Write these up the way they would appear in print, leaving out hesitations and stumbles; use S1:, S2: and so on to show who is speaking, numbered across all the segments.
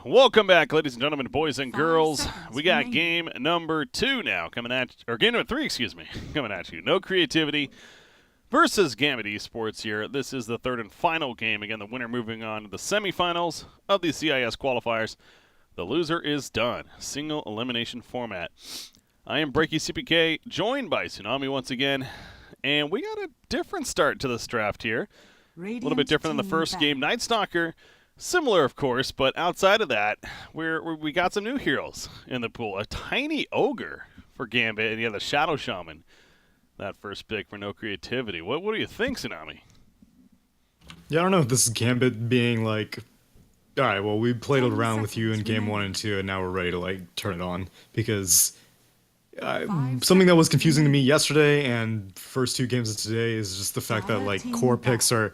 S1: Welcome back, ladies and gentlemen, boys and girls. We got game number 2 now coming at, or game number 3, excuse me, coming at you. No Creativity versus Gambit Esports here. This is the third and final game. Again, the winner moving on to the semifinals of the CIS qualifiers. The loser is done. Single elimination format. I am Breaky CPK, joined by Tsunami once again, and we got a different start to this draft here. A little bit different than the first game. Night Stalker, similar of course, but outside of that, we got some new heroes in the pool. A tiny ogre for Gambit, and you have the Shadow Shaman. That first pick for No Creativity. What do you think, Tsunami?
S2: Yeah, I don't know if this is Gambit being like, all right, well, we played around with you in game 1 and 2, and now we're ready to like turn it on, because something that was confusing to me yesterday and first 2 games of today is just the fact that like core picks are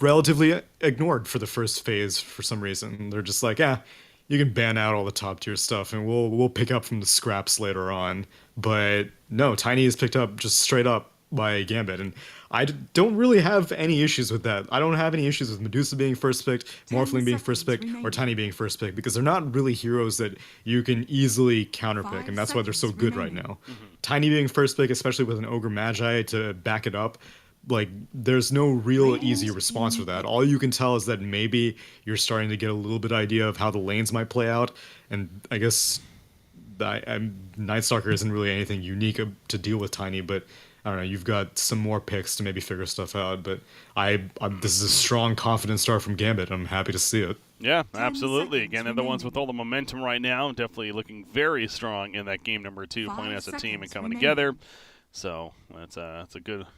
S2: relatively ignored for the first phase for some reason. They're just like, you can ban out all the top tier stuff and we'll pick up from the scraps later on. But no, Tiny is picked up just straight up by Gambit, and I don't really have any issues with that. I don't have any issues with Medusa being first picked, Morphling being first picked, or Tiny being first picked, because they're not really heroes that you can easily counterpick, and that's why they're so good right now. Tiny being first pick, especially with an Ogre Magi to back it up, like, there's no real easy response for that. All you can tell is that maybe you're starting to get a little bit idea of how the lanes might play out, and I guess Night Stalker isn't really anything unique to deal with Tiny, but I don't know, you've got some more picks to maybe figure stuff out, but this is a strong, confident start from Gambit. I'm happy to see it.
S1: Yeah, absolutely. Again, they're the ones with all the momentum right now, definitely looking very strong in that game number 2, playing as a team and coming together. So that's a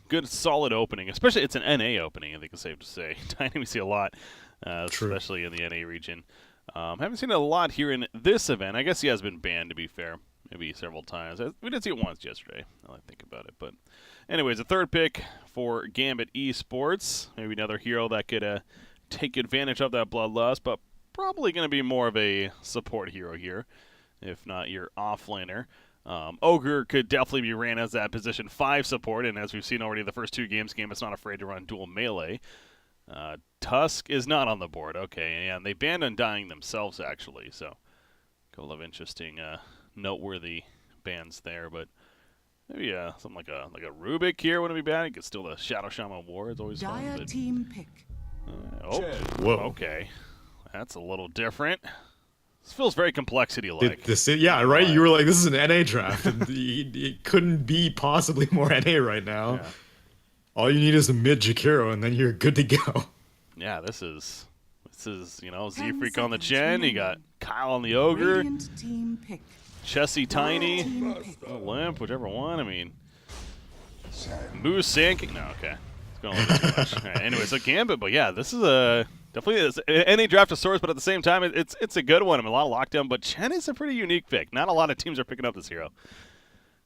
S1: good, solid opening. Especially it's an NA opening, I think it's safe to say. Tiny we see a lot, especially in the NA region. Haven't seen it a lot here in this event. I guess he has been banned, to be fair, maybe several times. We did see it once yesterday, now that I think about it. But anyways, a third pick for Gambit Esports. Maybe another hero that could take advantage of that bloodlust, but probably going to be more of a support hero here, if not your offlaner. Ogre could definitely be ran as that position 5 support, and as we've seen already the first 2 games, Gambit's not afraid to run dual melee. Tusk is not on the board. Okay, and they banned Undying themselves, actually, so a couple of interesting, noteworthy bans there, but maybe something like a Rubik here wouldn't be bad. You could steal the Shadow Shaman War. It's always fun. But,
S3: team pick.
S1: Whoa. Okay. That's a little different. This feels very complexity-like.
S2: Yeah, right? You were like, this is an NA draft, and it couldn't be possibly more NA right now.
S1: Yeah.
S2: All you need is a mid Jakiro, and then you're good to go.
S1: Yeah, this is Z-Freak on the Chen. You got Kyle on the Ogre. Chessie Tiny. Limp, whichever one. I mean, Moose Sand. No, okay. It's going a little bit too much. All right, anyway, so Gambit, but yeah, this is definitely any draft of sorts, but at the same time, it's a good one. I mean, a lot of lockdown, but Chen is a pretty unique pick. Not a lot of teams are picking up this hero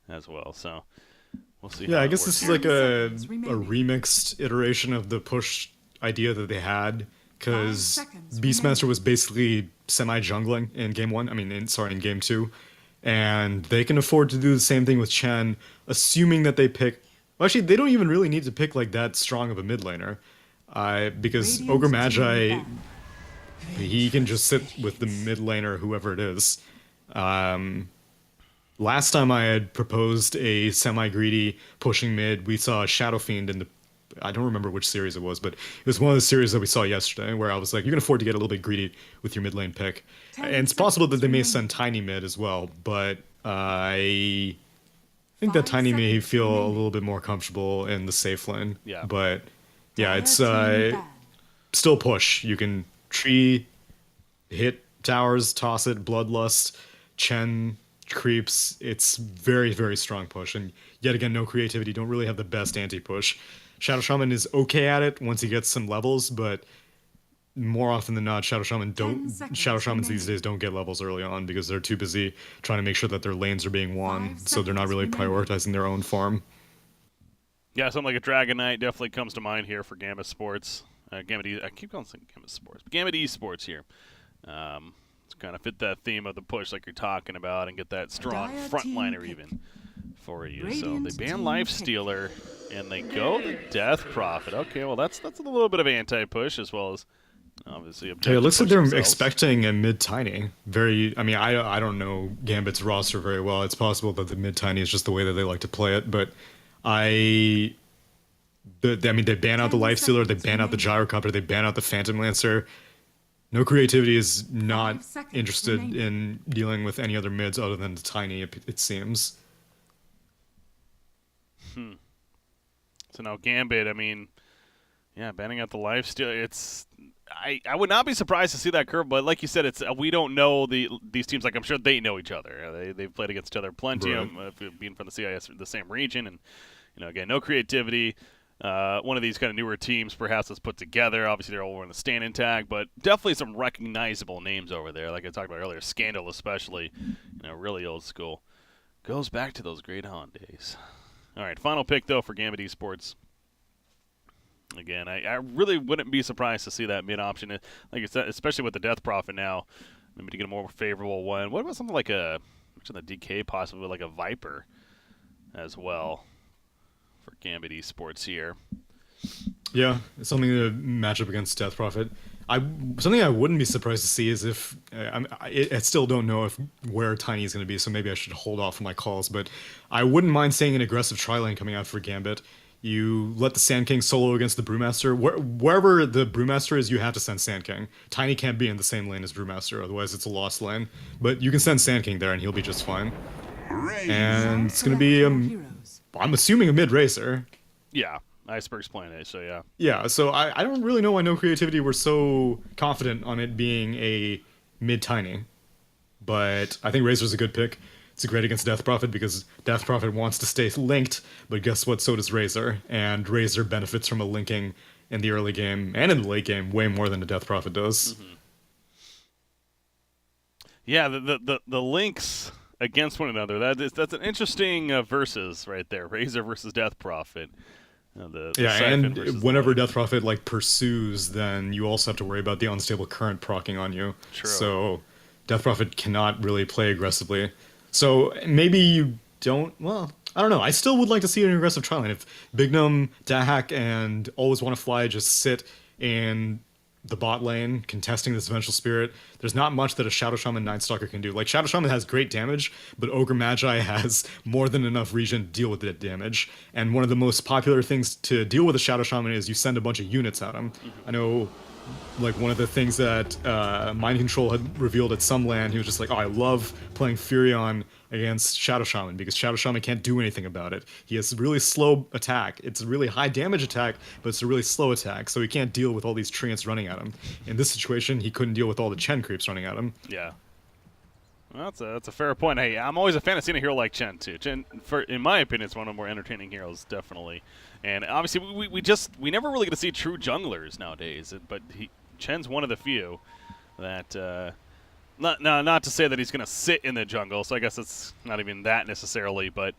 S1: as well, so we'll see.
S2: Yeah, I guess this is like a remixed iteration of the push idea that they had, because Beastmaster was basically semi-jungling in game 1. I mean, in game 2, and they can afford to do the same thing with Chen, assuming that they pick. Well, actually, they don't even really need to pick like that strong of a mid laner. Because Ogre Magi, he can just sit with the mid laner, whoever it is. Last time I had proposed a semi-greedy pushing mid, we saw Shadow Fiend in the, I don't remember which series it was, but it was one of the series that we saw yesterday, where I was like, you can afford to get a little bit greedy with your mid lane pick. And it's possible that they may send Tiny mid as well, but I think that Tiny may feel a little bit more comfortable in the safe lane.
S1: Yeah.
S2: But yeah, it's still push. You can tree, hit towers, toss it, bloodlust, Chen, creeps. It's very, very strong push. And yet again, no creativity. Don't really have the best anti-push. Shadow Shaman is okay at it once he gets some levels, but more often than not, Shadow Shamans these days don't get levels early on because they're too busy trying to make sure that their lanes are being won, so they're not really prioritizing their own farm.
S1: Yeah, something like a Dragon Knight definitely comes to mind here for Gambit Sports. I keep calling it Gambit Sports, but Gambit Esports here. To kind of fit that theme of the push like you're talking about and get that strong frontliner even for you. So they ban Lifestealer and they go the Death Prophet. Okay, well that's a little bit of anti-push as well as Obviously,
S2: Hey, it
S1: objective
S2: looks like
S1: push
S2: they're
S1: themselves.
S2: expecting a mid-tiny. I mean, I don't know Gambit's roster very well. It's possible that the mid-tiny is just the way that they like to play it, but I, I mean, they ban out the
S3: 10
S2: Lifestealer, they
S3: seconds
S2: ban out the
S3: remaining.
S2: Gyrocopter, they ban out the Phantom Lancer. No Creativity is not
S3: 5 seconds
S2: interested
S3: remaining.
S2: in dealing with any other mids other than the tiny, it seems.
S1: So now Gambit, I mean, yeah, banning out the lifesteal. I would not be surprised to see that curve, but like you said, it's we don't know these teams. Like I'm sure they know each other. They've played against each other plenty.
S2: Right.
S1: Being from the CIS, the same region, and again, no creativity. One of these kind of newer teams, perhaps, that's put together. Obviously, they're all wearing the stand-in tag, but definitely some recognizable names over there. Like I talked about earlier, Scandal especially, really old school. Goes back to those Great Han days. All right, final pick though for Gambit Esports. Again, I really wouldn't be surprised to see that mid option, like I said, especially with the Death Prophet now, maybe to get a more favorable one. What about something like the DK, possibly like a Viper as well for Gambit Esports here?
S2: Yeah, it's something to match up against Death Prophet. Something I wouldn't be surprised to see is if I still don't know if where Tiny is going to be, so maybe I should hold off on my calls. But I wouldn't mind seeing an aggressive tri-lane coming out for Gambit. You let the Sand King solo against the Brewmaster. Wherever the Brewmaster is, you have to send Sand King. Tiny can't be in the same lane as Brewmaster, otherwise it's a lost lane. But you can send Sand King there, and he'll be just fine. And it's going to be, I'm assuming a mid racer.
S1: Yeah, Iceberg's playing it, so yeah.
S2: Yeah, so I don't really know why No Creativity were so confident on it being a mid-tiny. But I think Razor's a good pick. It's great against Death Prophet because Death Prophet wants to stay linked, but guess what? So does Razor. And Razor benefits from a linking in the early game and in the late game way more than the Death Prophet does.
S1: Mm-hmm. Yeah, the links against one another, that's an interesting versus right there. Razor versus Death Prophet. The
S2: Yeah,
S1: Siphon versus
S2: and
S1: the
S2: whenever
S1: Link.
S2: Death Prophet like pursues, then you also have to worry about the unstable current proccing on you.
S1: True.
S2: So Death Prophet cannot really play aggressively. So maybe you don't. Well, I don't know. I still would like to see an aggressive tri lane. If Bignum, Dahak, and Always Want to Fly just sit in the bot lane contesting this Vengeful Spirit, there's not much that a Shadow Shaman Night Stalker can do. Like, Shadow Shaman has great damage, but Ogre Magi has more than enough regen to deal with that damage. And one of the most popular things to deal with a Shadow Shaman is you send a bunch of units at him. I know, like, one of the things that Mind Control had revealed at some LAN, he was just like, oh, I love playing Furion against Shadow Shaman because Shadow Shaman can't do anything about it. He has really slow attack. It's a really high damage attack, but it's a really slow attack, so he can't deal with all these treants running at him. In this situation, he couldn't deal with all the Chen creeps running at him.
S1: Yeah. Well, that's a fair point. Hey, I'm always a fan of seeing a hero like Chen, too. Chen, in my opinion, is one of the more entertaining heroes, definitely. And obviously, we never really get to see true junglers nowadays, but Chen's one of the few that... Not to say that he's going to sit in the jungle, so I guess it's not even that necessarily, but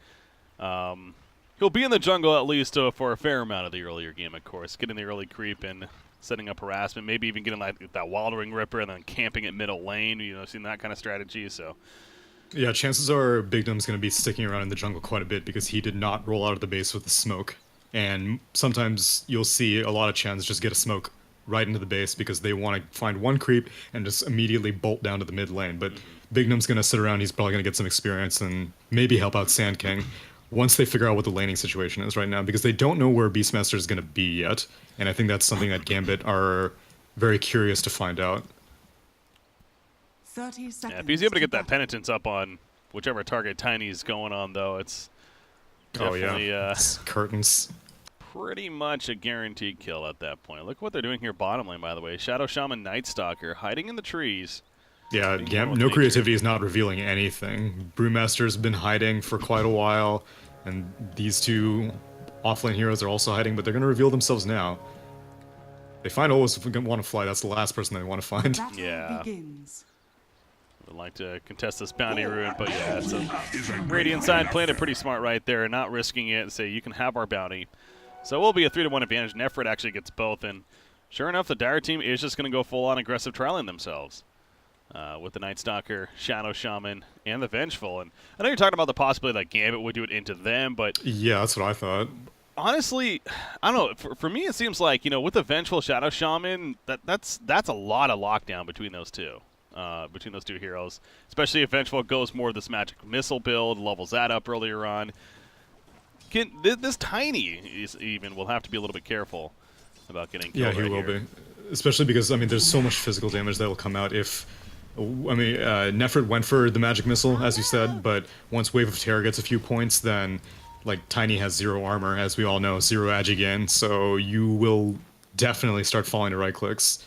S1: he'll be in the jungle at least for a fair amount of the earlier game, of course. Getting the early creep and setting up harassment, maybe even getting like that Wild Ring Ripper and then camping at middle lane, seeing that kind of strategy. So
S2: Yeah, chances are Bignum's going to be sticking around in the jungle quite a bit because he did not roll out of the base with the smoke. And sometimes you'll see a lot of Chens just get a smoke right into the base because they want to find one creep and just immediately bolt down to the mid lane. But Bignum's going to sit around, he's probably going to get some experience and maybe help out Sand King once they figure out what the laning situation is right now, because they don't know where Beastmaster is going to be yet. And I think that's something that Gambit are very curious to find out.
S3: 30 seconds.
S1: yeah, if he's able to get that penitence up on whichever target Tiny's going on, though, it's definitely
S2: It's curtains.
S1: pretty much a guaranteed kill at that point. Look what they're doing here bottom lane, by the way. Shadow Shaman Night Stalker hiding in the trees.
S2: Yeah,
S1: with
S2: No
S1: nature.
S2: Creativity is not revealing anything. Brewmaster's been hiding for quite a while, and these two offlane heroes are also hiding, but they're going to reveal themselves now. They find Always Want to Fly, that's the last person they want to find.
S3: Battle
S1: Yeah.
S3: begins.
S1: Would like to contest this bounty rune, but yeah, it's a Radiant side playing it pretty smart right there, not risking it. Say you can have our bounty. So it will be a 3-1 advantage. Nefrit actually gets both, and sure enough, the Dire team is just going to go full-on aggressive trialing themselves with the Night Stalker, Shadow Shaman, and the Vengeful. And I know you're talking about the possibility that Gambit would do it into them, but
S2: Yeah, that's what I thought.
S1: honestly, I don't know. For me, it seems like, with the Vengeful Shadow Shaman, that's a lot of lockdown between those two. Between those two heroes, especially if Vengeful goes more of this magic missile build, levels that up earlier on. This Tiny even will have to be a little bit careful about getting killed.
S2: Yeah, he will be. Especially because, there's so much physical damage that will come out if... Nefrit went for the magic missile, as you said, but once Wave of Terror gets a few points, then, Tiny has 0 armor, as we all know, 0 agi again, so you will definitely start falling to right clicks.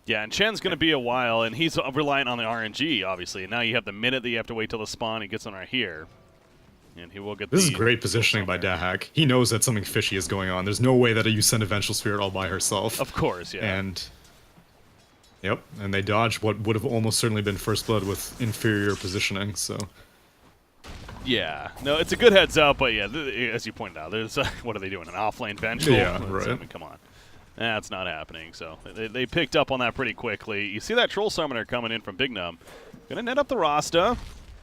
S1: Yeah, and Chen's going to be a while, and he's reliant on the RNG, obviously. And now you have the minute that you have to wait till the spawn. He gets on right here, and he will get.
S2: This is great positioning by Dahak. He knows that something fishy is going on. There's no way that you send a Vengeful Spirit all by herself.
S1: Of course, yeah.
S2: And they dodge what would have almost certainly been First Blood with inferior positioning. So.
S1: Yeah, no, it's a good heads up, but yeah, as you pointed out, there's what are they doing? An offlane Vengeful?
S2: Yeah, right.
S1: Come on. That's not happening, so they picked up on that pretty quickly. You see that Troll Summoner coming in from Bignum. Gonna net up the Rasta.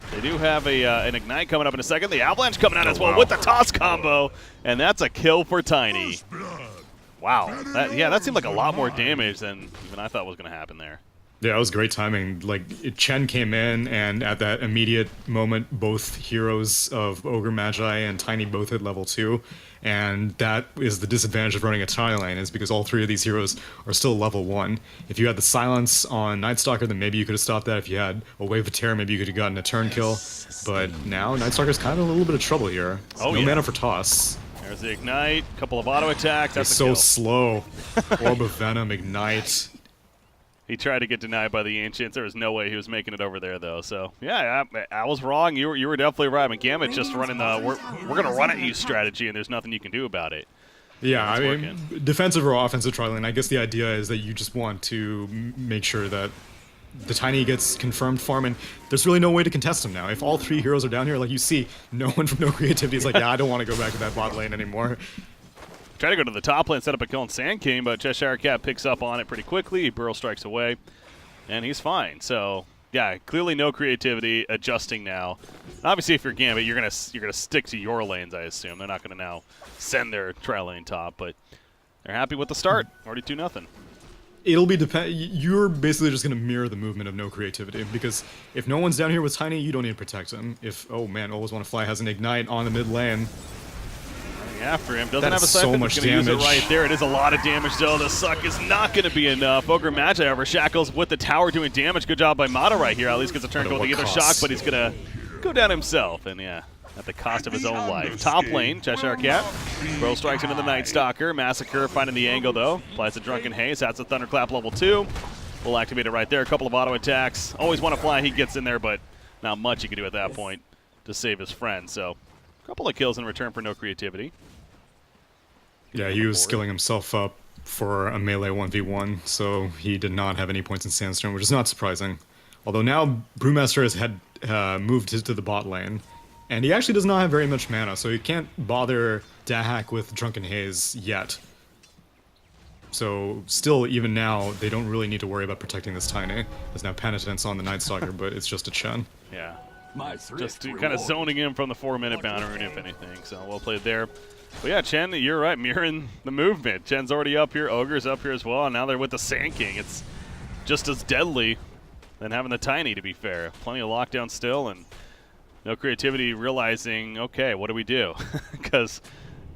S1: They do have an Ignite coming up in a second. The Avalanche coming out as well with the toss combo, and that's a kill for Tiny. Wow, that seemed like a lot more damage than even I thought was gonna happen there.
S2: Yeah, it was great timing. Chen came in, and at that immediate moment, both heroes of Ogre Magi and Tiny both hit level 2. And that is the disadvantage of running a Tiny lane, is because all 3 of these heroes are still level 1. If you had the Silence on Night Stalker, then maybe you could have stopped that. If you had a Wave of Terror, maybe you could have gotten a turn kill. But now, Night Stalker's kind of in a little bit of trouble here. No mana for Toss.
S1: There's the Ignite, couple of auto attacks. That's
S2: so slow. Orb of Venom, Ignite.
S1: He tried to get denied by the Ancients. There was no way he was making it over there, though. So, yeah, I was wrong. You were definitely right. Gambit just running the we're going to run at you strategy, and there's nothing you can do about it.
S2: Yeah, defensive or offensive tri lane, I guess the idea is that you just want to make sure that the Tiny gets confirmed farm, and there's really no way to contest him now. If all 3 heroes are down here, like you see, no one from No Creativity is like, yeah, I don't want to go back to that bot lane anymore.
S1: Try to go to the top lane, set up a kill on Sand King, but Cheshire Cat picks up on it pretty quickly. Burrow strikes away, and he's fine. So, yeah, clearly No Creativity, adjusting now. Obviously, if you're Gambit, you're gonna stick to your lanes, I assume. They're not gonna now send their tri-lane top, but they're happy with the start. Already 2-0.
S2: It'll be you're basically just gonna mirror the movement of No Creativity, because if no one's down here with Tiny, you don't need to protect him. If Always Wanna Fly has an Ignite on the mid lane.
S1: After him, doesn't have a siphon,
S2: so much
S1: going to use
S2: damage.
S1: it right there. It is a lot of damage, though. The suck is not going to be enough. Ogre Magi, however, Shackles with the tower doing damage. Good job by Mata right here. At least gets a turn going to either shock, but he's going to go down himself. And yeah, at the cost of his own life. Top lane, Cheshire Cat. Bro strikes into the Night Stalker. Massacre finding the angle, though. Applies a Drunken Haze. That's a Thunderclap level 2. We'll activate it right there. A couple of auto attacks. Always Want to Fly. He gets in there, but not much he can do at that point to save his friend. So a couple of kills in return for No Creativity.
S2: Yeah, he was skilling himself up for a melee 1v1, so he did not have any points in Sandstorm, which is not surprising. Although now Brewmaster has moved to the bot lane, and he actually does not have very much mana, so he can't bother Dahak with Drunken Haze yet. So still, even now, they don't really need to worry about protecting this Tiny. There's now Penitence on the Night Stalker, but it's just a Chen.
S1: Yeah, just kind of zoning in from the 4-minute bounty rune, if anything, so well played there. But yeah, Chen, you're right, mirroring the movement. Chen's already up here, Ogre's up here as well, and now they're with the Sand King. It's just as deadly than having the Tiny, to be fair. Plenty of lockdown still, and No Creativity realizing, okay, what do we do? Because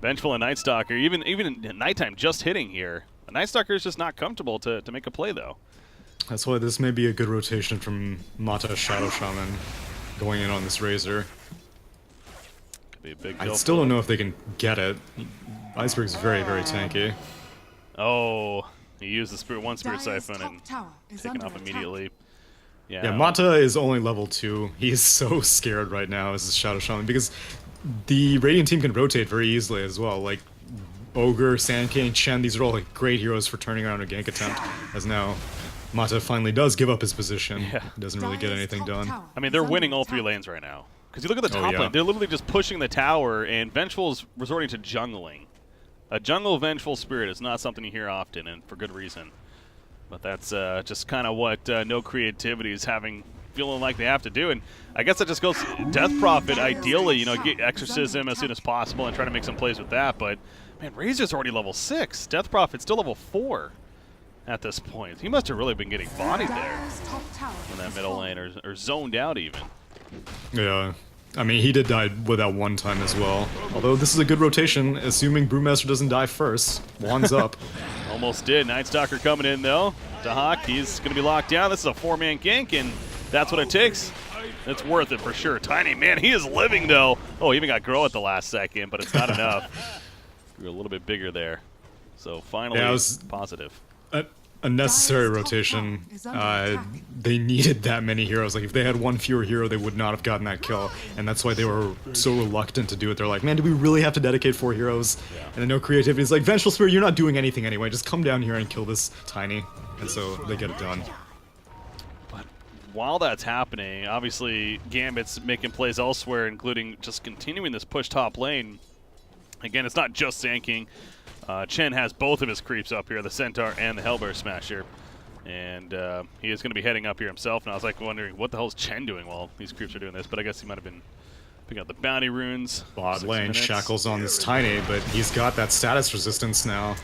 S1: Vengeful and Night Stalker, even in nighttime, just hitting here. The Night Stalker is just not comfortable to make a play, though.
S2: That's why this may be a good rotation from Mata Shadow Shaman going in on this Razor.
S1: Be a big
S2: I still don't know if they can get it. Iceberg's very, very tanky.
S1: Oh, he used the one Spirit Siphon and taken off immediately.
S2: Yeah, Mata is only level 2. He is so scared right now as a Shadow Shaman because the Radiant team can rotate very easily as well. Like Ogre, Sand King, Chen, these are all great heroes for turning around a gank attempt. As now Mata finally does give up his position. Yeah. He doesn't really get anything done.
S1: I mean, they're winning all 3 lanes right now. Because you look at the top lane, they're literally just pushing the tower, and Vengeful's resorting to jungling. A jungle Vengeful Spirit is not something you hear often, and for good reason. But that's just kind of what No Creativity is having feeling like they have to do. And I guess that just goes Death Prophet, ideally, you know, get Exorcism as soon as possible and try to make some plays with that. But, man, Razor's already level 6. Death Prophet's still level 4 at this point. He must have really been getting bodied there in that middle lane, or zoned out even.
S2: Yeah. I mean, he did die with that one time as well. Although this is a good rotation, assuming Brewmaster doesn't die first. Wands up.
S1: Almost did. Nightstalker coming in, though. Dahak, he's going to be locked down. This is a 4-man gank, and that's what it takes. It's worth it for sure. Tiny, man, he is living, though. Oh, he even got Grow at the last second, but it's not enough. Grew a little bit bigger there. So finally,
S2: yeah, it was
S1: positive.
S2: A necessary rotation. They needed that many heroes. Like, if they had one fewer hero, they would not have gotten that kill. And that's why they were so reluctant to do it. They're like, man, do we really have to dedicate 4 heroes? Yeah. And then no creativity. It's like, Vengeful Spirit, you're not doing anything anyway. Just come down here and kill this Tiny. And so they get it done.
S1: But while that's happening, obviously Gambit's making plays elsewhere, including just continuing this push top lane. Again, it's not just Sand King. Chen has both of his creeps up here, the Centaur and the Hellbear Smasher. And he is going to be heading up here himself. And I was like wondering, what the hell is Chen doing while these creeps are doing this? But I guess he might have been picking up the bounty runes.
S2: Bot lane shackles on this Tiny, but he's got that status resistance now.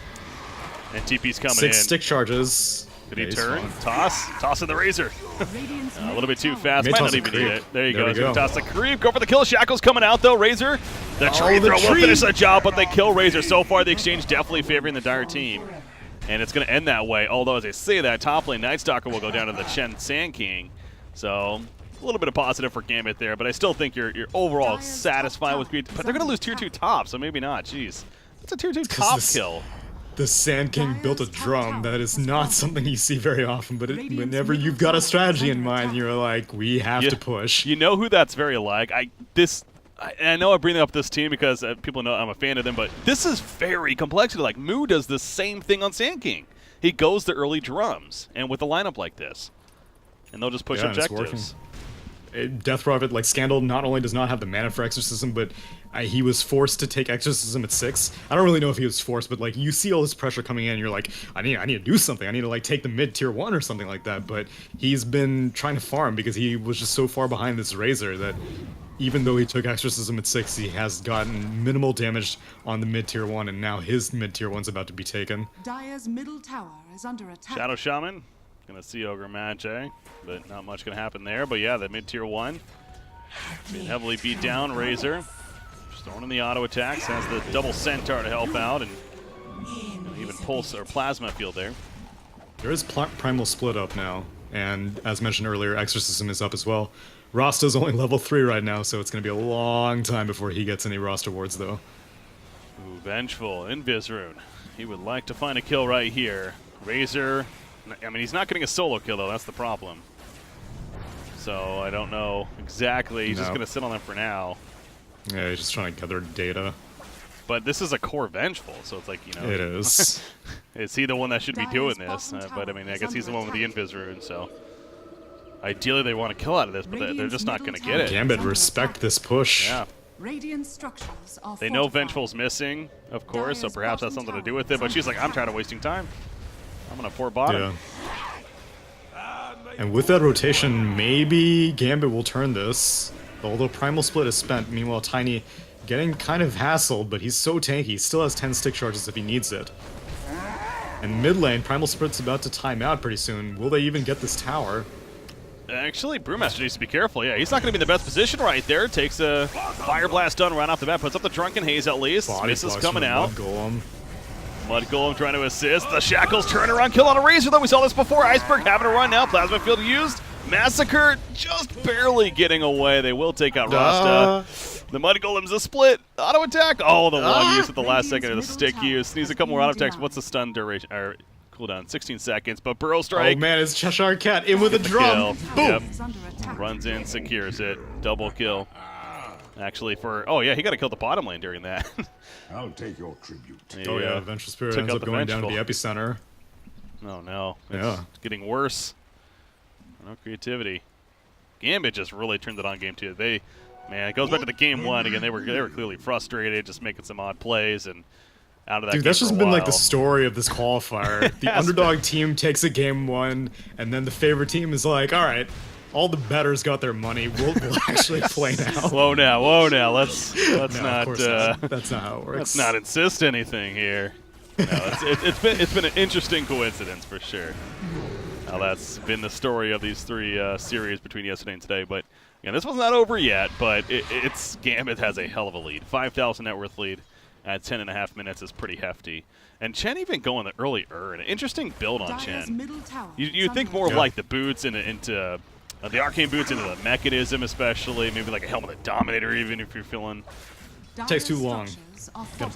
S1: And TP's coming in.
S2: 6 stick charges.
S1: Did he turn? Toss in the Razor. A little bit too fast. Might not even need it. There you go. He's going to toss the creep. Go for the kill. Shackle's coming out, though. Razor. The tree throw will finish the job, but they kill Razor. So far, the exchange definitely favoring the Dire team. And it's going to end that way. Although, as I say that, top lane Nightstalker will go down to the Chen Sand King. So, a little bit of positive for Gambit there. But I still think you're overall satisfied with Greed. But they're going to lose Tier 2 top, so maybe not. Jeez. That's a Tier 2 top kill.
S2: The Sand King built a drum. That is not something you see very often, but whenever you've got a strategy in mind, you're like, we have to push.
S1: You know who that's very like? I know I bring up this team because people know I'm a fan of them, but this is very complexity. Like, Moo does the same thing on Sand King. He goes to early drums, and with a lineup like this. And they'll just push objectives.
S2: Death Prophet, like Scandal, not only does not have the mana for Exorcism, but he was forced to take Exorcism at 6. I don't really know if he was forced, but like you see all this pressure coming in, you're like, I need to do something. I need to like take the mid tier 1 or something like that. But he's been trying to farm because he was just so far behind this Razor that even though he took Exorcism at 6, he has gotten minimal damage on the mid tier 1, and now his mid tier 1's about to be taken.
S3: Dire's middle tower is under attack.
S1: Shadow Shaman. Gonna see Ogre Magi, but not much gonna happen there. But yeah, the mid-tier 1 being heavily beat down. Razor just throwing in the auto attacks, has the double Centaur to help out, and even Pulse or Plasma Field there.
S2: There is Primal Split up now, and as mentioned earlier, Exorcism is up as well. Rasta's only level 3 right now, so it's gonna be a long time before he gets any Rasta awards though.
S1: Ooh, Vengeful, Invisrune. He would like to find a kill right here. Razor. I mean, he's not getting a solo kill, though. That's the problem. So I don't know exactly. He's just going to sit on them for now.
S2: Yeah, he's just trying to gather data.
S1: But this is a core Vengeful, so it's like, you know.
S2: It is.
S1: Is he the one that should be doing this? But, I mean, I guess he's the one with the Invis rune, so. Ideally, they want to kill out of this, but they're just not going to get it.
S2: Gambit, respect this push.
S1: Yeah. They know Vengeful's missing, of course, so perhaps that's something to do with it. But she's like, I'm tired of wasting time. I'm going to pour bottom.
S2: Yeah. And with that rotation, maybe Gambit will turn this. Although Primal Split is spent. Meanwhile, Tiny getting kind of hassled, but he's so tanky. He still has 10 stick charges if he needs it. And mid lane, Primal Split's about to time out pretty soon. Will they even get this tower?
S1: Actually, Brewmaster needs to be careful. Yeah, he's not going to be in the best position right there. Takes a Fire Blast done right off the bat. Puts up the Drunken Haze at least. Misses coming out. Mud Golem trying to assist. The Shackles turn around, kill on a Razor, though. We saw this before. Iceberg having a run now. Plasma Field used. Massacre just barely getting away. They will take out Rasta. The Mud Golem's a split. Auto attack. Oh, the long use at the last second of the stick use. Needs a couple more auto attacks. What's the stun duration? Or cooldown? 16 seconds. But Burrow Strike.
S2: Oh, man, it's Cheshire Cat in with a drum. Boom.
S1: Yep. Runs in, secures it. Double kill. Actually, oh yeah, he got to kill the bottom lane during that.
S4: I'll take your tribute.
S2: Oh yeah, Vengeful Spirit ends up going down to the epicenter.
S1: Oh no.
S2: Yeah.
S1: It's getting worse. No creativity. Gambit just really turned it on game 2. Man, it goes back to the game 1 again. They were clearly frustrated, just making some odd plays and out of that.
S2: Dude, that's just been like the story of this qualifier. The underdog team takes a game 1, and then the favorite team is like, all right, all the bettors got their money. We'll actually play now.
S1: Whoa now. Let's
S2: No,
S1: not.
S2: of course not. That's not how it works.
S1: Let's not insist anything here. No, it's been an interesting coincidence for sure. Now that's been the story of these three series between yesterday and today. But again, this one's not over yet. But it's Gambit has a hell of a lead. 5,000 net worth lead at 10.5 minutes is pretty hefty. And Chen even going the early An interesting build on Chen. You think more of like the boots into the arcane boots into the mechanism, especially maybe like a helmet of Dominator, even if you're feeling.
S2: Takes too long. Gotta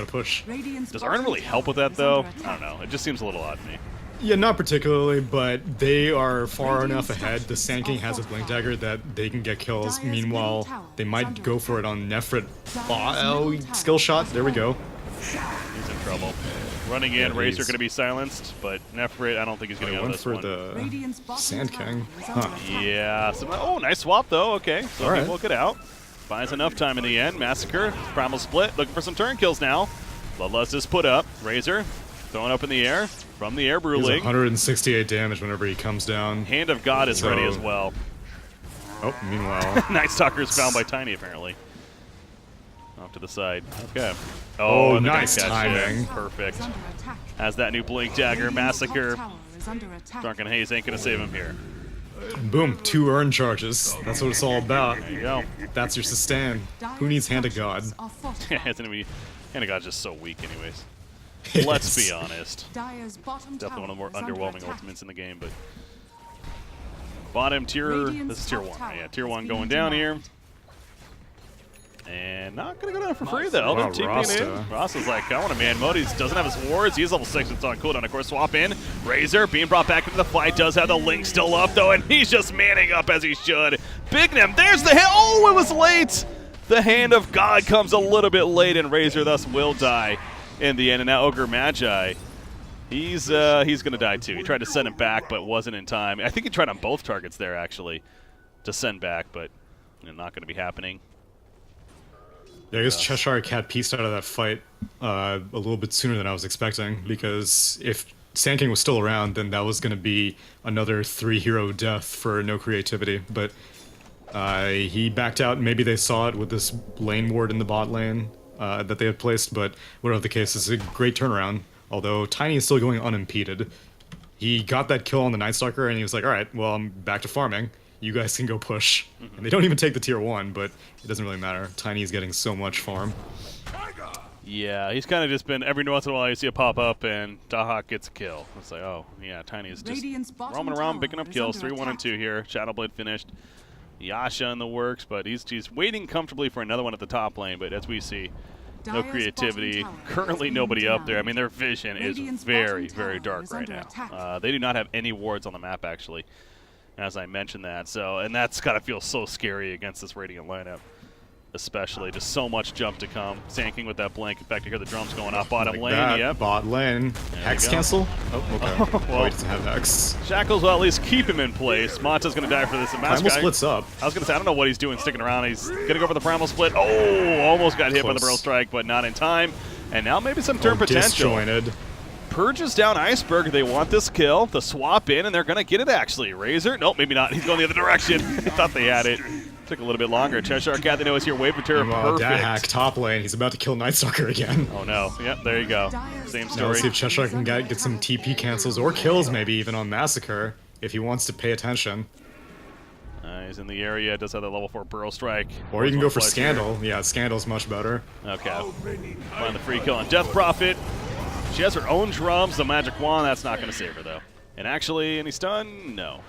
S2: push.
S1: Does Arn really help with that though? I don't know. It just seems a little odd to me.
S2: Yeah, not particularly, but they are far enough ahead. The Sand King has a Blink Dagger that they can get kills. Meanwhile, they might go for it on Nefrit. Oh, skill shot. There we go.
S1: He's in trouble. Running in,
S2: Yeah,
S1: Razor going to be silenced, but Nefrit, I don't think he's going to go
S2: Went
S1: this
S2: for
S1: one.
S2: the Sand King. Huh.
S1: Yeah. Oh, nice swap though. Okay, so
S2: All
S1: he
S2: right.
S1: will get out. Buys enough time in the end. Massacre, Primal Split, looking for some turn kills now. Bloodlust is put up. Razor throwing up in the air. From the air,
S2: He has
S1: Bruling.
S2: 168 damage whenever he comes down.
S1: Hand of God is ready as
S2: So-
S1: well.
S2: Oh, meanwhile.
S1: Night Stalker is found by Tiny, apparently. Off to the side. Okay.
S2: Oh,
S1: and the
S2: nice
S1: gun catch there.
S2: timing.
S1: Perfect. Has that new Blink Dagger. Massacre. Drunken Haze ain't going to save him here.
S2: Boom, 2 earn charges. That's what it's all about.
S1: There you go.
S2: That's your sustain. Who needs Hand of God?
S1: Hand of God's just so weak anyways.
S2: It
S1: Let's
S2: is.
S1: be honest. Definitely one of the more underwhelming ultimates in the game, but bottom tier, this is tier 1. Yeah, tier 1 going down here. And not going to go down for free, though.
S2: Wow,
S1: They're TPing
S2: Rasta.
S1: in. Rasta's like, I want a man mode. He doesn't have his wards. He's level 6. It's on cooldown. Of course, swap in. Razor being brought back into the fight. Does have the link still up, though, and he's just manning up as he should. Bignum, there's the hit. Oh, it was late. The Hand of God comes a little bit late, and Razor thus will die in the end. And now Ogre Magi, he's going to die, too. He tried to send him back, but wasn't in time. I think he tried on both targets there, actually, to send back, but not going to be happening.
S2: Yeah, I guess Cheshire Cat pieced out of that fight a little bit sooner than I was expecting, because if Sand King was still around, then that was going to be another 3-hero death for no creativity. But he backed out. Maybe they saw it with this lane ward in the bot lane that they had placed, but whatever the case, it's a great turnaround, although Tiny is still going unimpeded. He got that kill on the Night Stalker, and he was like, alright, well, I'm back to farming. You guys can go push. And they don't even take the tier 1, but it doesn't really matter. Tiny is getting so much farm.
S1: Yeah, he's kind of just been, every once in a while you see a pop up and Dahak gets a kill. It's like, oh, yeah, Tiny is just roaming around, picking up kills. 3, 1, and 2 here. Shadowblade finished. Yasha in the works, but he's waiting comfortably for another one at the top lane. But as we see, no creativity. Currently nobody up there. I mean, their vision is very, very dark right now. They do not have any wards on the map, actually, as I mentioned that. So, and that's got to feel so scary against this Radiant lineup, especially. Just so much jump to come. Sand King with that blink. In fact, you hear the drums going off bottom
S2: Like
S1: lane.
S2: that.
S1: Yep.
S2: Bot lane.
S1: There
S2: Hex
S1: you go.
S2: cancel? Oh, okay.
S1: Well,
S2: he doesn't have Hex.
S1: Shackles will at least keep him in place. Monta's going to die for this. And
S2: Primal splits up.
S1: I was going to say, I don't know what he's doing sticking around. He's going to go for the Primal Split. Oh, almost got hit by the
S2: Close.
S1: Burrow Strike, but not in time. And now maybe some turn potential.
S2: Disjointed.
S1: Purges down Iceberg. They want this kill. The swap in, and they're going to get it, actually. Razor? Nope, maybe not. He's going the other direction. I thought they had it. Took a little bit longer. Cheshire Cat, they know is here. Wave of Terror, perfect.
S2: Dahak top lane. He's about to kill Night Stalker again.
S1: Oh, no. Yep, there you go. Same
S2: Now
S1: story.
S2: let's see if Cheshire can get some TP cancels or kills maybe even on Massacre if he wants to pay attention.
S1: He's in the area. Does have the level 4 Burrow Strike.
S2: Or you can go for
S1: Fledge
S2: Scandal. Yeah, Scandal's much better.
S1: Here. Okay. Find the free kill on Death Prophet. She has her own drums. The Magic Wand, that's not going to save her, though. And actually, any stun? No.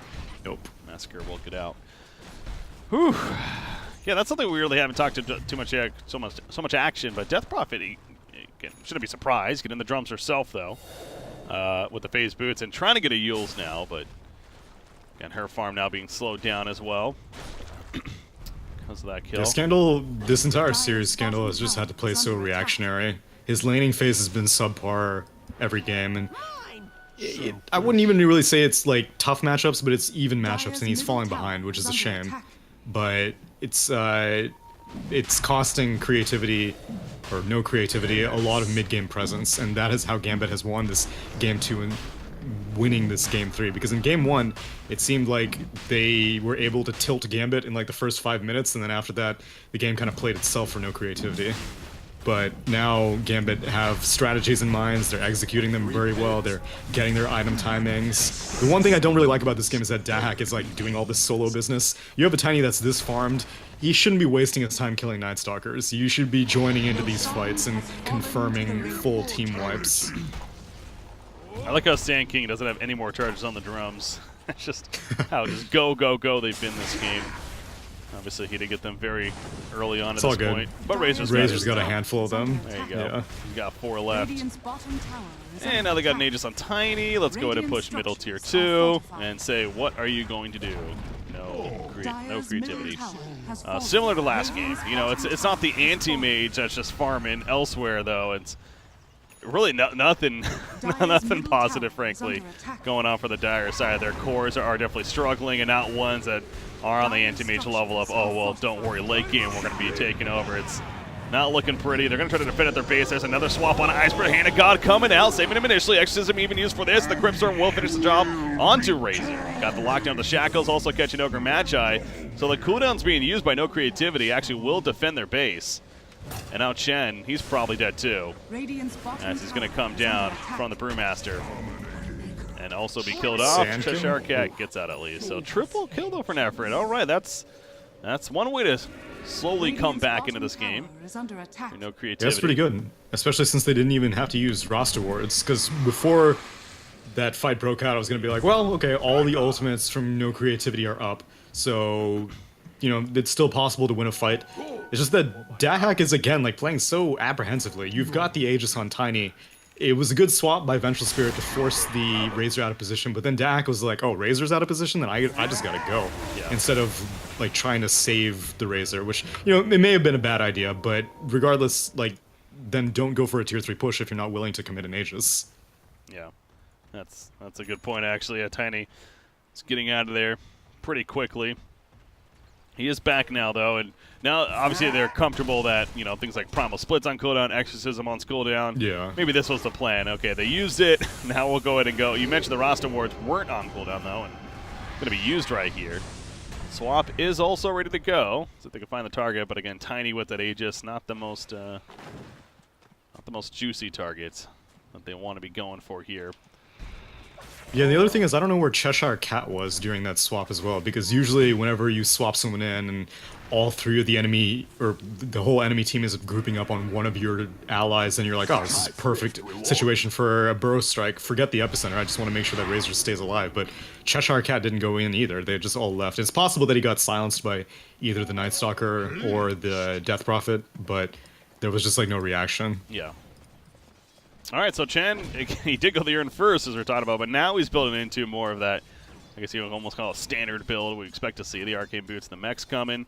S2: Nope.
S1: Massacre will get out. Whew. Yeah, that's something we really haven't talked to too much, so much action. But Death Prophet, shouldn't be surprised. Getting the drums herself, though, with the phase boots and trying to get a Yules now. But again, her farm now being slowed down as well because of that kill.
S2: Yeah, Scandal, this entire series, Scandal has just had to play so reactionary. His laning phase has been subpar every game, and I wouldn't even really say it's like tough matchups, but it's even matchups, and he's falling behind, which is a shame. But it's costing creativity, or no creativity, a lot of mid-game presence, and that is how Gambit has won this game 2 in winning this game 3, because in game 1 it seemed like they were able to tilt Gambit in like the first 5 minutes, and then after that the game kind of played itself for no creativity. But now Gambit have strategies in mind, they're executing them very well, they're getting their item timings. The one thing I don't really like about this game is that Dahak is like doing all this solo business. You have a Tiny that's this farmed, he shouldn't be wasting his time killing Night Stalkers. You should be joining into these fights and confirming full team wipes.
S1: I like how Sand King doesn't have any more charges on the drums. It's just how just go, go, go they've been this game. Obviously, he did get them very early on at this point. But Razor's
S2: got a handful of them.
S1: There you go.
S2: Yeah.
S1: He's got 4 left. And now they got an Aegis on Tiny. Let's go ahead and push middle tier 2 and say, what are you going to do? No creativity. Similar to last game. You know, it's not the anti-mage that's just farming elsewhere, though. It's really nothing positive, frankly, going on for the Dire side. Their cores are definitely struggling, and not ones that are on the anti-mage level of, oh, well, don't worry, late game, we're going to be taking over. It's not looking pretty. They're going to try to defend at their base. There's another swap on Iceberg. Hand of God coming out, saving him initially. Exorcism even used for this. The Crimstorm will finish the job onto Razor. Got the lockdown of the Shackles, also catching Ogre Magi. So the cooldowns being used by No Creativity actually will defend their base. And now Chen, he's probably dead too, as he's going to come down from the Brewmaster and also be killed off. Cheshire Cat gets out at least. So triple kill though for Nefrit. All right, that's one way to slowly come back into this game. No creativity.
S2: Yeah, that's pretty good, especially since they didn't even have to use roster wards. Because before that fight broke out, I was going to be like, well, okay, all the ultimates from No Creativity are up, so you know it's still possible to win a fight. It's just that Dahak is, again, like playing so apprehensively. You've got the Aegis on Tiny. It was a good swap by Vengeful Spirit to force the Razor out of position, but then Dahak was like, oh, Razor's out of position? Then I just gotta go. Yeah. Instead of like trying to save the Razor, which, you know, it may have been a bad idea, but regardless, like, then don't go for a tier 3 push if you're not willing to commit an Aegis.
S1: Yeah, that's a good point, actually. Tiny is getting out of there pretty quickly. He is back now, though, and now obviously they're comfortable that, you know, things like Primal Splits on cooldown, Exorcism on cooldown.
S2: Yeah.
S1: Maybe this was the plan. Okay, they used it. Now we'll go ahead and go. You mentioned the roster wards weren't on cooldown, though, and going to be used right here. Swap is also ready to go, so they can find the target. But again, Tiny with that Aegis, not the most juicy targets that they want to be going for here.
S2: Yeah, the other thing is I don't know where Cheshire Cat was during that swap as well, because usually whenever you swap someone in and all 3 of the enemy, or the whole enemy team is grouping up on one of your allies, and you're like, oh, this is a perfect situation for a Burrow Strike. Forget the Epicenter, I just want to make sure that Razor stays alive. But Cheshire Cat didn't go in either, they just all left. It's possible that he got silenced by either the Night Stalker or the Death Prophet, but there was just like no reaction.
S1: Yeah. All right, so Chen, he did go the Urn first, as we're talking about, but now he's building into more of that, I guess you would almost call it a standard build. We expect to see the Arcane Boots, the mechs coming,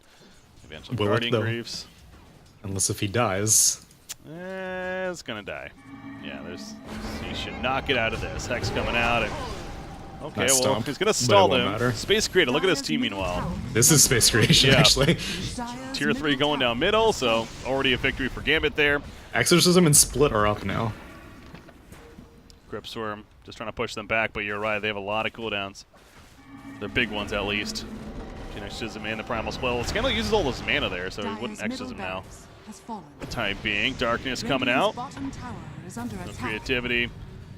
S1: eventually Guardian Greaves.
S2: Unless if he dies.
S1: It's going to die. Yeah, he should not get out of this. Hex coming out, and okay,
S2: nice
S1: well,
S2: stomp,
S1: he's going to stall them.
S2: Matter.
S1: Space Creator, look at this team meanwhile.
S2: This is Space Creation, actually.
S1: Tier 3 going down middle, so already a victory for Gambit there.
S2: Exorcism and Split are up now.
S1: Grip Swarm, just trying to push them back, but you're right, they have a lot of cooldowns. They're big ones, at least. Exorcism and the Primal Spell. Well, Scandal uses all this mana there, so he wouldn't Exorcism now. The time being, Darkness coming out. No creativity.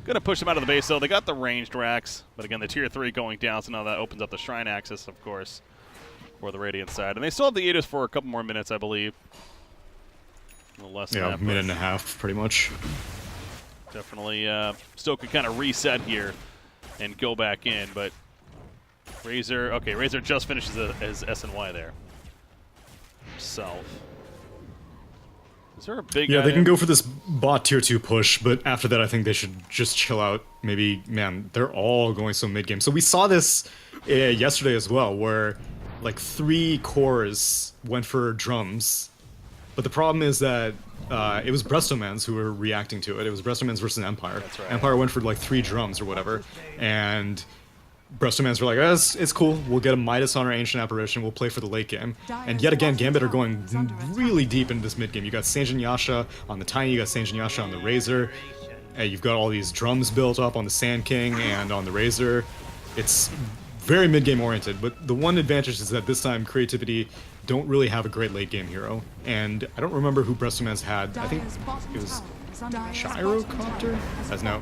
S1: Gonna push them out of the base, though. They got the ranged racks, but again, the tier 3 going down, so now that opens up the Shrine access, of course, for the Radiant side. And they still have the Aegis for a couple more minutes, I believe. A little less than that,
S2: minute and a half, pretty much.
S1: Definitely still could kind of reset here and go back in, but Razor, okay, Razor just finishes as SNY there. Himself. Is there a big
S2: Yeah, they can go for this bot tier 2 push, but after that I think they should just chill out. Maybe, man, they're all going so mid-game. So we saw this yesterday as well, where like 3 cores went for drums, but the problem is that it was Brestomans who were reacting to it. It was Brestomans versus Empire.
S1: That's right.
S2: Empire went for like 3 drums or whatever, and Brestomans were like, oh, it's cool, we'll get a Midas on our Ancient Apparition, we'll play for the late game. And yet again, Gambit are going really deep into this mid game. You got Sanjin Yasha on the Tiny, you got Sanjin Yasha on the Razor. You've got all these drums built up on the Sand King and on the Razor. It's very mid-game oriented, but the one advantage is that this time Creativity don't really have a great late-game hero. And I don't remember who Brestoman's had. I think it was Gyrocopter?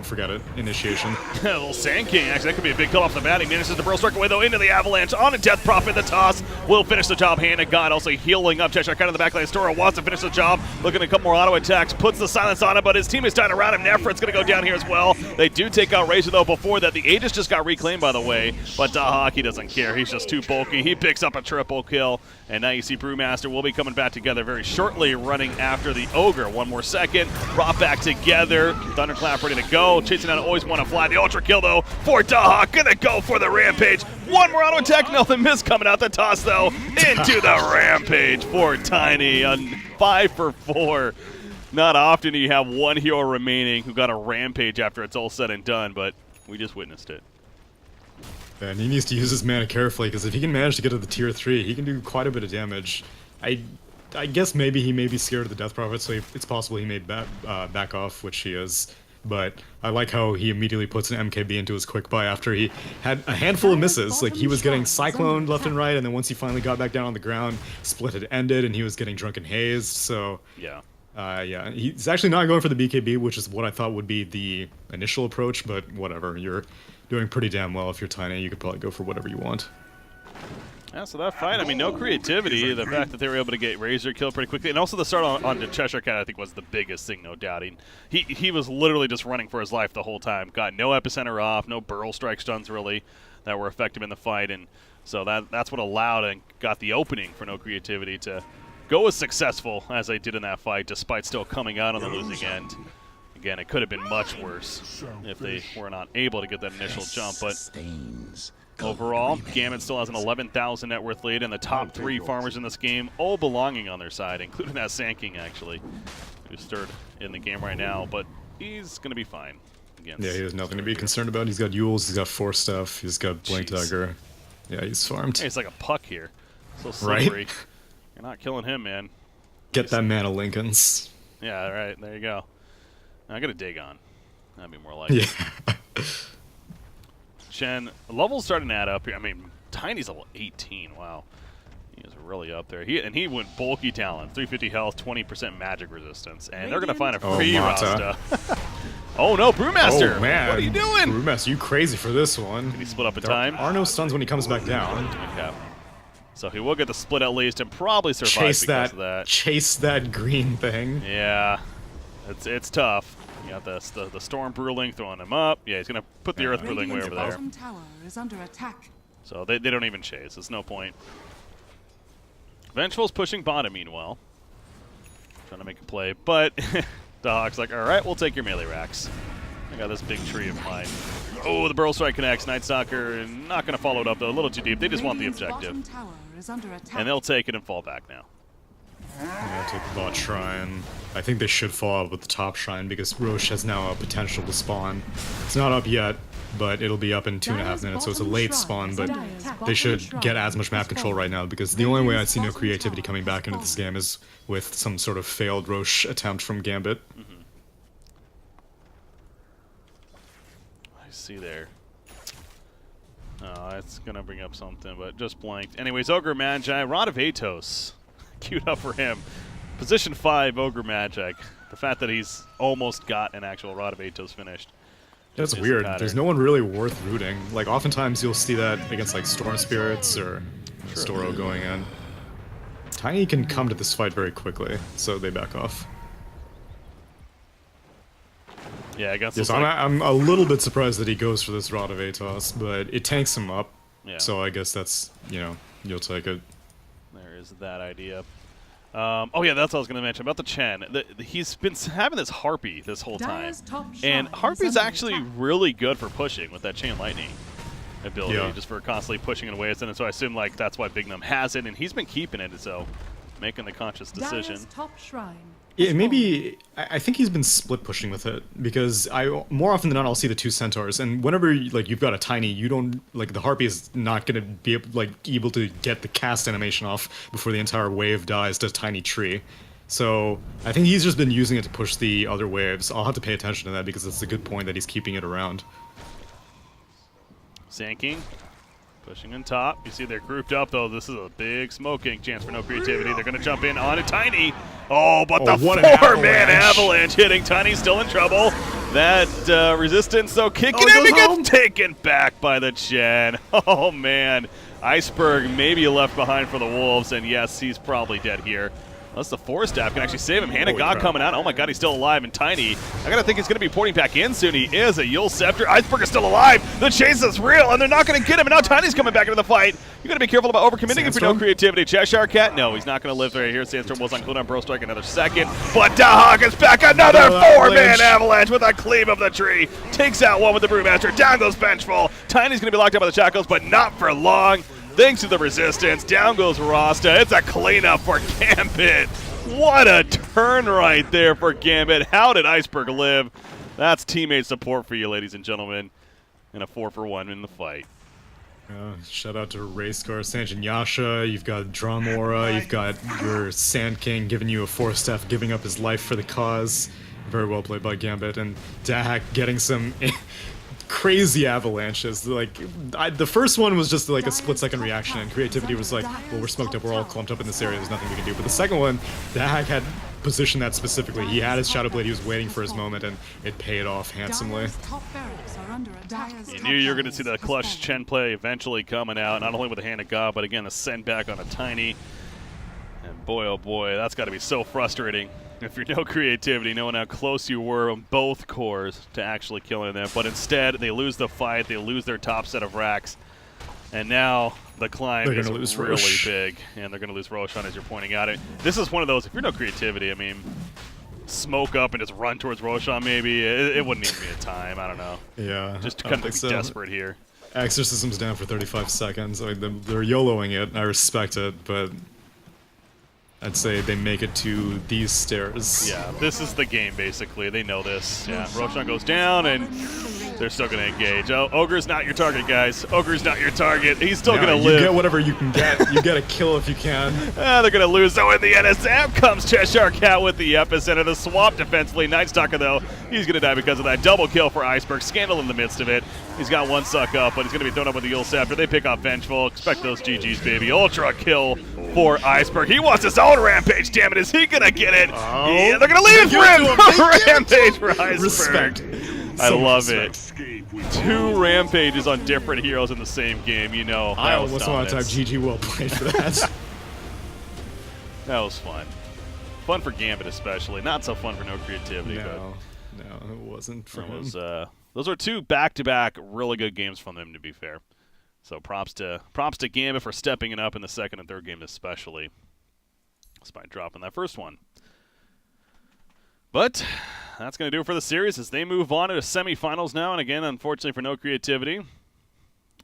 S2: Forget it. Initiation.
S1: A little Sand King, actually, that could be a big kill off the bat. He manages to Burl Strike away, though, into the Avalanche on a Death Prophet. The toss will finish the job. Hand of God also healing up. Cheshire kind of the back lane. Stora wants to finish the job. Looking at a couple more auto attacks. Puts the silence on him, but his team is dying around him. Nefrit's going to go down here as well. They do take out Razor, though, before that. The Aegis just got reclaimed, by the way, but Dahak, he doesn't care. He's just too bulky. He picks up a triple kill, and now you see Brewmaster will be coming back together very shortly, running after the Ogre. One more second. Brought back together. Thunderclap ready to go. Chasing down Always Want to Fly. The Ultra Kill, though, for Dahak. Gonna go for the Rampage. One more auto attack. Nothing missed coming out the toss, though. Into the Rampage for Tiny. On 5 for 4. Not often do you have one hero remaining who got a Rampage after it's all said and done, but we just witnessed it.
S2: And he needs to use his mana carefully, because if he can manage to get to the tier 3, he can do quite a bit of damage. I guess maybe he may be scared of the Death Prophet, so it's possible he may back off, which he is. But I like how he immediately puts an MKB into his quick buy after he had a handful of misses. Like, he was getting cycloned left and right, and then once he finally got back down on the ground, Split had ended, and he was getting drunken hazed, so...
S1: Yeah.
S2: Yeah, he's actually not going for the BKB, which is what I thought would be the initial approach, but whatever. You're doing pretty damn well if you're Tiny. You could probably go for whatever you want.
S1: Yeah, so that fight, I mean, no creativity. The fact that they were able to get Razor killed pretty quickly, and also the start on the Cheshire Cat, I think, was the biggest thing, no doubting. He was literally just running for his life the whole time. Got no epicenter off, no burl strike stuns really that were effective in the fight, and so that's what allowed and got the opening for no creativity to go as successful as they did in that fight, despite still coming out on the losing end. Again, it could have been much worse if they were not able to get that initial jump, but overall, Gambit still has an 11,000 net worth lead, and the top 3 farmers in this game all belonging on their side, including that Sand King, actually, who's third in the game right now, but he's going to be fine. Against
S2: Yeah, he has nothing to be concerned about. He's got Yules, he's got Force Stuff, he's got Blink Dagger. Yeah, he's farmed.
S1: Hey, it's like a puck here. So slippery.
S2: Right?
S1: You're not killing him, man.
S2: Get that mana, Lincolns.
S1: Yeah, right. There you go. I got a Dagon. That'd be more like it.
S2: Yeah.
S1: Chen, level's starting to add up here. I mean, Tiny's level 18. Wow. He is really up there. He went bulky talent. 350 health, 20% magic resistance. And they're going to find a free Rasta. Oh, no, Brewmaster.
S2: Oh, man.
S1: What are you doing?
S2: Brewmaster, you crazy for this one.
S1: Did he split up in time?
S2: There are no stuns when he comes back down.
S1: Okay. So he will get the split at least and probably survive because of that.
S2: Chase that green thing.
S1: Yeah. It's tough. You got the Storm Brewling throwing him up. Yeah, he's going to put the Earth Brewling way over there.
S3: Tower is under attack.
S1: So they don't even chase. There's no point. Vengeful's pushing bottom, meanwhile. Trying to make a play. But the Hawk's like, all right, we'll take your melee racks. I got this big tree of mine. Oh, the Burl Strike connects. Night Stalker not going to follow it up, though. A little too deep. They just want the objective. And they'll take it and fall back now.
S2: Yeah, take the bot shrine. I think they should fall out with the top shrine because Roche has now a potential to spawn. It's not up yet, but it'll be up in 2.5 minutes, so it's a late spawn, but they should get as much map control right now because the only way I see no creativity coming back into this game is with some sort of failed Roche attempt from Gambit.
S1: I see there. Oh, it's going to bring up something, but just blanked. Anyways, Ogre Magi, Rod of Atos. Queued up for him. Position 5, Ogre Magic. The fact that he's almost got an actual Rod of Atos finished.
S2: That's weird. There's no one really worth rooting. Like, oftentimes you'll see that against, like, Storm Spirits or Storo going in. Tiny can come to this fight very quickly, so they back off.
S1: Yeah, I guess.
S2: Yes, I'm a little bit surprised that he goes for this Rod of Atos, but it tanks him up.
S1: Yeah.
S2: So I guess that's, you'll take it.
S1: There is that idea. Oh yeah, that's what I was going to mention about the Chen. He's been having this Harpy this whole time, and Harpy's actually really good for pushing with that Chain Lightning ability, just for constantly pushing it away. And so I assume like that's why Bignum has it, and he's been keeping it, so making the conscious decision.
S2: Yeah, maybe I think he's been split pushing with it because more often than not I'll see the 2 centaurs, and whenever you've got a Tiny, you don't the Harpy is not going to be able to get the cast animation off before the entire wave dies to Tiny Tree. So I think he's just been using it to push the other waves. I'll have to pay attention to that because it's a good point that he's keeping it around.
S1: Sand King pushing on top. You see they're grouped up, though. This is a big smoking chance for no creativity. They're going to jump in on a Tiny. Oh, but the four-man avalanche hitting Tiny, still in trouble. That resistance, though, kicking him. He gets taken back by the Chen. Oh, man. Iceberg maybe left behind for the Wolves, and yes, he's probably dead here. Unless the Force Staff can actually save him. Hand of God coming out. Oh my God, he's still alive. And Tiny, I gotta think he's gonna be porting back in soon. He is. A Yule Scepter. Iceberg is still alive. The chase is real, and they're not gonna get him. And now Tiny's coming back into the fight. You gotta be careful about overcommitting if you no creativity. Cheshire Cat, no, he's not gonna live right here. Sandstorm was on cooldown. Bro Strike another second. But Dahak is back. Another four-man avalanche with a cleave of the tree. Takes out one with the Brewmaster. Down goes Benchful. Tiny's gonna be locked up by the Shackles, but not for long. Thanks to the resistance. Down goes Rasta. It's a cleanup for Gambit. What a turn right there for Gambit. How did Iceberg live? That's teammate support for you, ladies and gentlemen. And a 4-for-1 in the fight.
S2: Shout out to Racecar, Sanjin Yasha. You've got Dramora. You've got your Sand King giving you a Force Staff, giving up his life for the cause. Very well played by Gambit. And Dahak getting some crazy avalanches. Like the first one was just like a split-second reaction, and creativity was like, well, we're smoked up, we're all clumped up in this area, there's nothing we can do. But the second one, Dahak had positioned that specifically. He had his Shadow Blade, he was waiting for his moment, and it paid off handsomely.
S1: You knew you were going to see the clutch Chen play eventually coming out, not only with the Hand of God, but again, the send back on a Tiny. And boy, oh boy, that's got to be so frustrating. If you're no creativity, knowing how close you were on both cores to actually killing them. But instead, they lose the fight, they lose their top set of racks. And now the climb is really big. And they're going to lose Roshan, as you're pointing out. This is one of those, if you're no creativity, I mean, smoke up and just run towards Roshan maybe. It wouldn't even be a time, I don't know.
S2: Yeah.
S1: Just kind of be desperate here.
S2: Exorcism's down for 35 seconds. I mean, they're YOLOing it, I respect it, but I'd say they make it to these stairs.
S1: Yeah, this is the game, basically. They know this. Yeah, Roshan goes down, and they're still going to engage. Oh, Ogre's not your target, guys. Ogre's not your target. He's still going to live.
S2: You get whatever you can get. You get a kill if you can.
S1: They're going to lose. So in the end, as out comes Cheshire Cat with the epicenter. The swap defensively. Night Stalker, though, he's going to die because of that. Double kill for Iceberg. Scandal in the midst of it. He's got one suck up, but he's going to be thrown up with the Yule Scepter. They pick off Vengeful. Expect those GGs, baby. Ultra kill for Iceberg. He wants his own rampage. Damn it, is he going to get it?
S2: Oh.
S1: Yeah, they're going to leave for him. Rampage for Iceberg.
S2: Respect.
S1: I love it. 2 rampages on different heroes in the same game. You know,
S2: I almost want to type GG well played for that.
S1: That was fun. Fun for Gambit especially. Not so fun for no creativity.
S2: No, it wasn't for him.
S1: Those are 2 back-to-back really good games from them, to be fair. So props to Gambit for stepping it up in the second and third game especially, despite dropping that first one. But that's going to do it for the series as they move on to the semifinals now. And again, unfortunately for no creativity,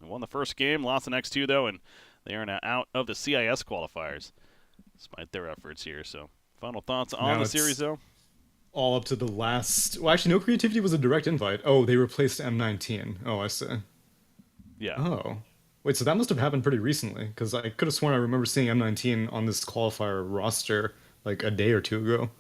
S1: they won the first game, lost the next 2 though, and they are now out of the CIS qualifiers, despite their efforts here. So final thoughts on the series though?
S2: All up to the last. Well, actually, no creativity was a direct invite. Oh, they replaced M19. Oh, I see.
S1: Yeah.
S2: Oh. Wait, so that must have happened pretty recently, because I could have sworn I remember seeing M19 on this qualifier roster like a day or 2 ago.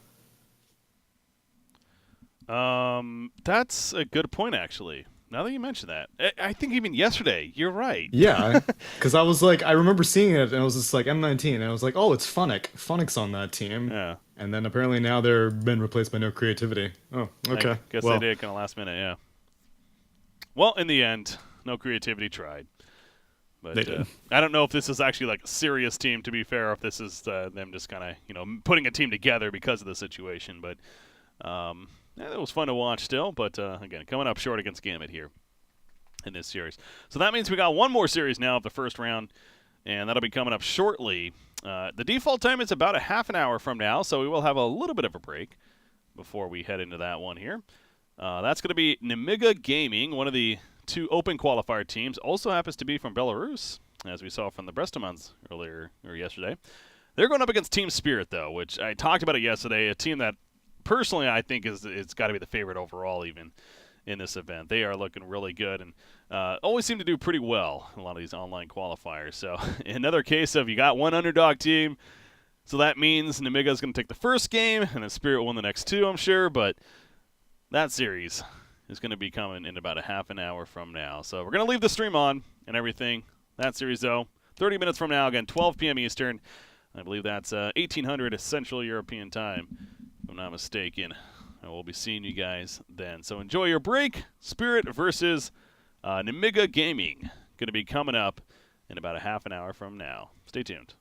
S1: That's a good point, actually. Now that you mention that, I think even yesterday, you're right.
S2: Yeah, because I was like, I remember seeing it, and I was just like, M19, and I was like, oh, it's Funnick. Funnick's on that team.
S1: Yeah.
S2: And then apparently now they're been replaced by no creativity. Oh, okay.
S1: I guess they did kind of last minute, yeah. Well, in the end, no creativity tried. But
S2: they did.
S1: I don't know if this is actually like a serious team, to be fair, or if this is them just kind of, putting a team together because of the situation. But it was fun to watch still. But again, coming up short against Gambit here in this series. So that means we got one more series now of the first round, and that'll be coming up shortly. The default time is about a half an hour from now, so we will have a little bit of a break before we head into that one here. That's going to be Nemiga Gaming, one of the 2 open qualifier teams. Also happens to be from Belarus, as we saw from the Brestamans earlier or yesterday. They're going up against Team Spirit, though, which I talked about it yesterday, a team that personally I think it's got to be the favorite overall even in this event. They are looking really good and always seem to do pretty well in a lot of these online qualifiers. So another case of you got one underdog team, So that means Nemiga is going to take the first game, and then Spirit will win the next 2, I'm sure. But that series is going to be coming in about a half an hour from now. So we're going to leave the stream on and everything. That series, though, 30 minutes from now, again, 12 p.m. Eastern. I believe that's 1800 Central European Time, if I'm not mistaken. And we'll be seeing you guys then. So enjoy your break. Spirit versus Nemiga Gaming. Going to be coming up in about a half an hour from now. Stay tuned.